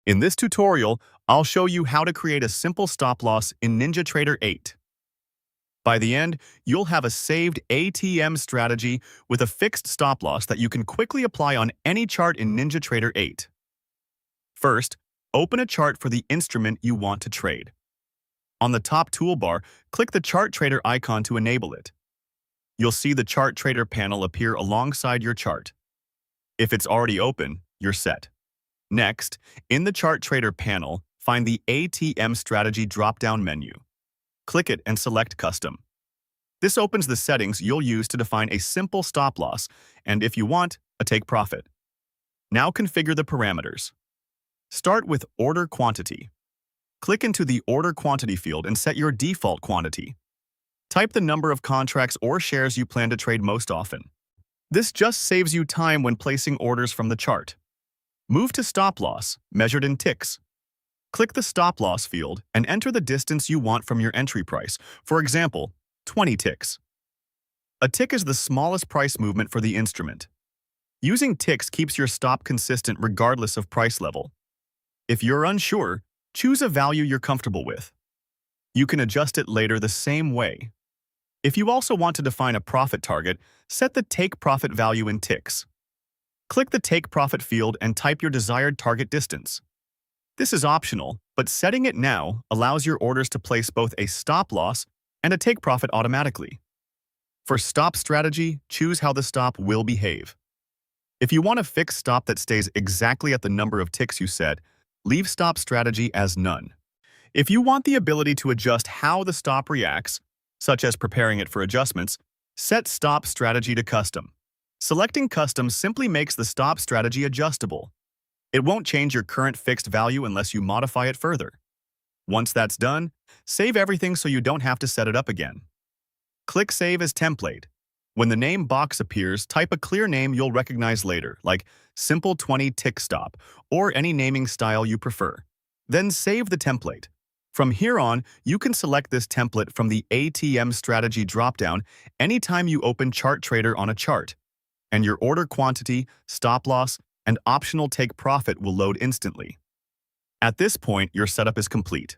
In this tutorial, I'll show you how to create a simple stop loss in NinjaTrader 8. By the end, you'll have a saved ATM strategy with a fixed stop loss that you can quickly apply on any chart in NinjaTrader 8. First, open a chart for the instrument you want to trade. On the top toolbar, click the Chart Trader icon to enable it. You'll see the Chart Trader panel appear alongside your chart. If it's already open, you're set. Next, in the Chart Trader panel, find the ATM Strategy drop-down menu. Click it and select Custom. This opens the settings you'll use to define a simple stop loss and, if you want, a take profit. Now configure the parameters. Start with Order Quantity. Click into the Order Quantity field and set your default quantity. Type the number of contracts or shares you plan to trade most often. This just saves you time when placing orders from the chart. Move to Stop Loss, measured in ticks. Click the Stop Loss field and enter the distance you want from your entry price, for example, 20 ticks. A tick is the smallest price movement for the instrument. Using ticks keeps your stop consistent regardless of price level. If you're unsure, choose a value you're comfortable with. You can adjust it later the same way. If you also want to define a profit target, set the take profit value in ticks. Click the Take Profit field and type your desired target distance. This is optional, but setting it now allows your orders to place both a stop loss and a take profit automatically. For stop strategy, choose how the stop will behave. If you want a fixed stop that stays exactly at the number of ticks you set, leave stop strategy as none. If you want the ability to adjust how the stop reacts, such as preparing it for adjustments, set stop strategy to custom. Selecting custom simply makes the stop strategy adjustable. It won't change your current fixed value unless you modify it further. Once that's done, save everything so you don't have to set it up again. Click Save as Template. When the name box appears, type a clear name you'll recognize later, like Simple 20 Tick Stop, or any naming style you prefer. Then save the template. From here on, you can select this template from the ATM Strategy dropdown anytime you open Chart Trader on a chart, and your order quantity, stop loss, and optional take profit will load instantly. At this point, your setup is complete.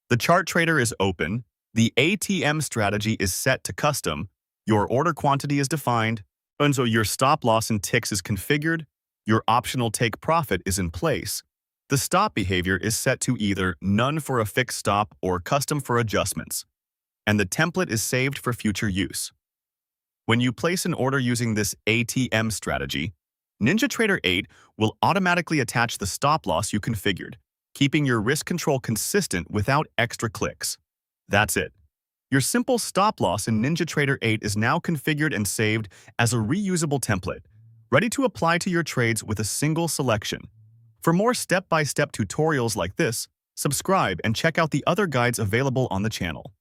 The Chart Trader is open, the ATM strategy is set to custom, your order quantity is defined, and so your stop loss in ticks is configured, your optional take profit is in place. The stop behavior is set to either none for a fixed stop or custom for adjustments, and the template is saved for future use. When you place an order using this ATM strategy, NinjaTrader 8 will automatically attach the stop loss you configured, keeping your risk control consistent without extra clicks. That's it. Your simple stop loss in NinjaTrader 8 is now configured and saved as a reusable template, ready to apply to your trades with a single selection. For more step-by-step tutorials like this, subscribe and check out the other guides available on the channel.